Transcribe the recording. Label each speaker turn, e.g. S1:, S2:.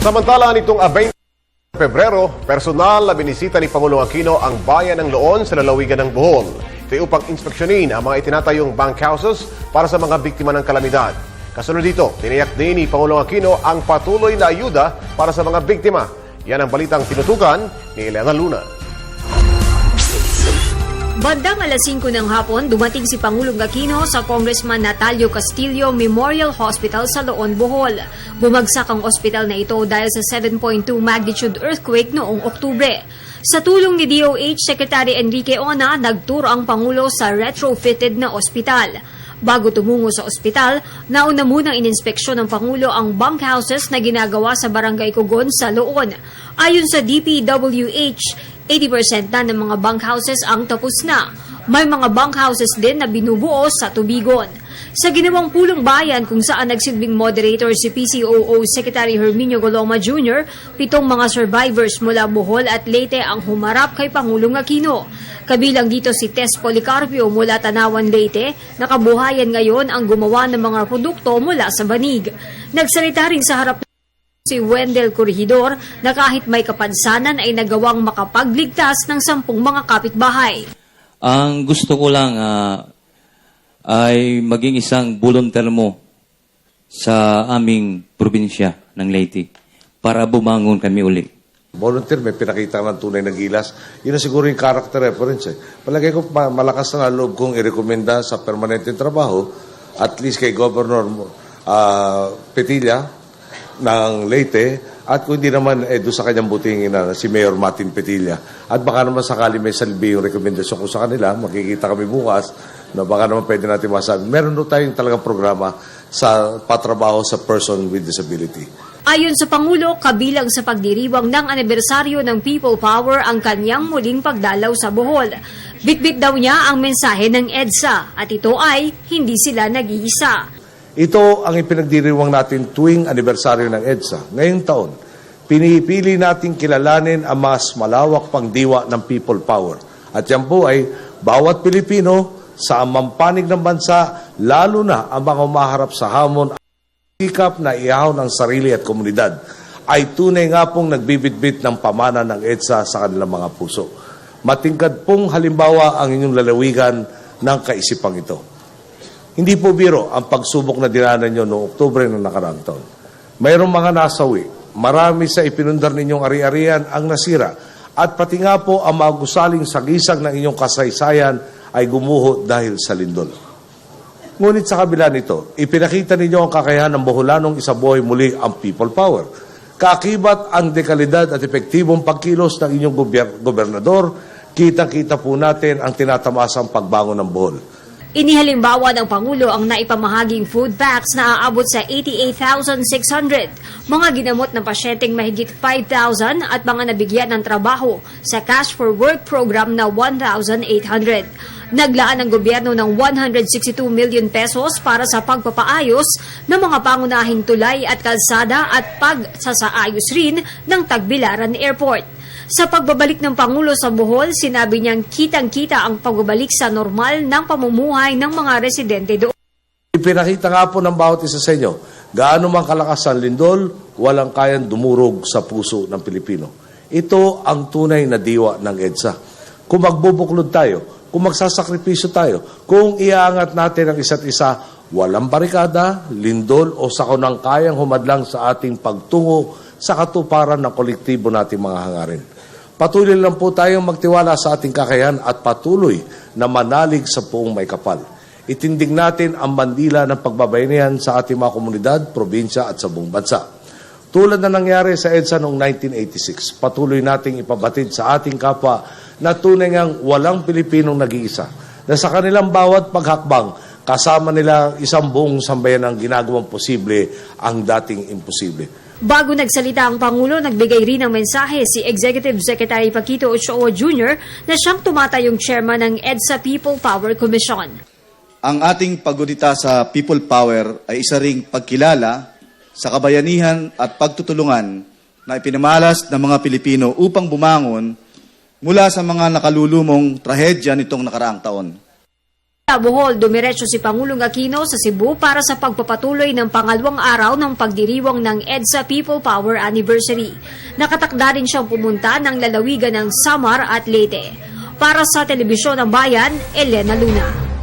S1: Samantala, nitong 20 Pebrero, personal na binisita ni Pangulong Aquino ang bayan ng Loon sa lalawigan ng Bohol. Ito upang inspeksyonin ang mga itinatayong bank houses para sa mga biktima ng kalamidad. Kasunod dito, tiniyak din ni Pangulong Aquino ang patuloy na ayuda para sa mga biktima. Yan ang balitang tinutukan ni Elena Luna.
S2: Bandang alas 5 ng hapon, dumating si Pangulong Aquino sa Congressman Natalio Castillo Memorial Hospital sa Loon, Bohol. Bumagsak ang ospital na ito dahil sa 7.2 magnitude earthquake noong Oktubre. Sa tulong ni DOH Secretary Enrique Ona, nagturo ang Pangulo sa retrofitted na ospital. Bago tumungo sa ospital, nauna munang ininspeksyon ng Pangulo ang bunkhouses na ginagawa sa Barangay Kugon sa Loon. Ayon sa DPWH, 80% na ng mga bunkhouses ang tapos na. May mga bunkhouses din na binubuo sa Tubigon. Sa ginawang pulong bayan kung saan nagsilbing moderator si PCOO Secretary Herminio Goloma Jr., 7 mga survivors mula Bohol at Leyte ang humarap kay Pangulong Aquino. Kabilang dito si Tess Policarpio mula Tanawan, Leyte, na kabuhayan ngayon ang gumawa ng mga produkto mula sa banig. Nagsalita rin sa harap si Wendell Corregidor na kahit may kapansanan ay nagawang makapagligtas ng 10 mga kapitbahay.
S3: Ang gusto ko lang ay maging isang volunteer mo sa aming probinsya ng Leyte para bumangon kami uli.
S4: Volunteer, may pinakita ng tunay na gilas. Yun na siguro yung character reference. Palagay ko malakas na loob kong irekomenda sa permanenteng trabaho, at least kay Governor Petilla ng Leyte, at kung hindi naman doon sa kanyang buting ina, si Mayor Martin Petilla. At baka naman sakali may salbi yung rekomendasyon ko sa kanila, makikita kami bukas, na baka naman pwede natin masabi. Meron doon tayong talagang programa sa patrabaho sa person with disability.
S2: Ayon sa Pangulo, kabilang sa pagdiriwang ng anibersaryo ng People Power ang kanyang muling pagdalaw sa Bohol. Bitbit daw niya ang mensahe ng EDSA at ito ay hindi sila nag-iisa.
S4: Ito ang ipinagdiriwang natin tuwing anibersaryo ng EDSA. Ngayong taon, pinipili natin kilalanin ang mas malawak pang diwa ng people power. At yan po ay bawat Pilipino sa mampanig ng bansa, lalo na ang mga umaharap sa hamon at sikap na ihaw ng sarili at komunidad, ay tunay nga pong nagbibitbit ng pamana ng EDSA sa kanilang mga puso. Matingkad pong halimbawa ang inyong lalawigan ng kaisipang ito. Hindi po biro ang pagsubok na dinanan nyo noong Oktubre ng nakaraang taon. Mayroong mga nasawi, marami sa ipinundar ninyong ari-arian ang nasira, at pati nga po ang magusaling sagisag ng inyong kasaysayan ay gumuho dahil sa lindol. Ngunit sa kabila nito, ipinakita ninyo ang kakayahan ng Boholanong isabuhay muli ang people power. Kaakibat ang dekalidad at epektibong pagkilos ng inyong gobernador, kitang-kita po natin ang tinatamasang pagbangon ng Bohol.
S2: Inihalimbawa ng Pangulo ang naipamahaging food packs na aabot sa 88,600, mga ginamot ng pasyenteng mahigit 5,000 at mga nabigyan ng trabaho sa Cash for Work program na 1,800. Naglaan ang gobyerno ng 162 million pesos para sa pagpapaayos ng mga pangunahing tulay at kalsada at pagsasaayos rin ng Tagbilaran Airport. Sa pagbabalik ng Pangulo sa Bohol, sinabi niyang kitang-kita ang pagbabalik sa normal ng pamumuhay ng mga residente doon.
S4: Ipinakita nga po ng bawat isa sa inyo, gaano man kalakas ang lindol, walang kayang dumurog sa puso ng Pilipino. Ito ang tunay na diwa ng EDSA. Kung magbubuklod tayo, kung magsasakripisyo tayo, kung iaangat natin ang isa't isa, walang barikada, lindol o sakunang kayang humadlang sa ating pagtungo sa katuparan ng kolektibo nating mga hangarin. Patuloy lang po tayong magtiwala sa ating kakayahan at patuloy na manalig sa buong may kapal. Itindig natin ang bandila ng pagbabayanihan sa ating mga komunidad, probinsya at sa buong bansa. Tulad na nangyari sa EDSA noong 1986, patuloy nating ipabatid sa ating kapwa na tunay ngang walang Pilipinong nag-iisa, na sa kanilang bawat paghakbang, kasama nila isang buong sambayan ang ginagawang posible ang dating imposible.
S2: Bago nagsalita ang Pangulo, nagbigay rin ng mensahe si Executive Secretary Paquito Ochoa Jr. na siyang tumatayong chairman ng EDSA People Power Commission.
S5: Ang ating paggunita sa People Power ay isa ring pagkilala sa kabayanihan at pagtutulungan na ipinamalas ng mga Pilipino upang bumangon mula sa mga nakalulumong trahedya nitong nakaraang taon.
S2: Sa Bohol, dumiretso si Pangulong Aquino sa Cebu para sa pagpapatuloy ng pangalawang araw ng pagdiriwang ng EDSA People Power Anniversary. Nakatakda rin siyang pumunta ng lalawigan ng Samar at Leyte. Para sa Telebisyon ng Bayan, Elena Luna.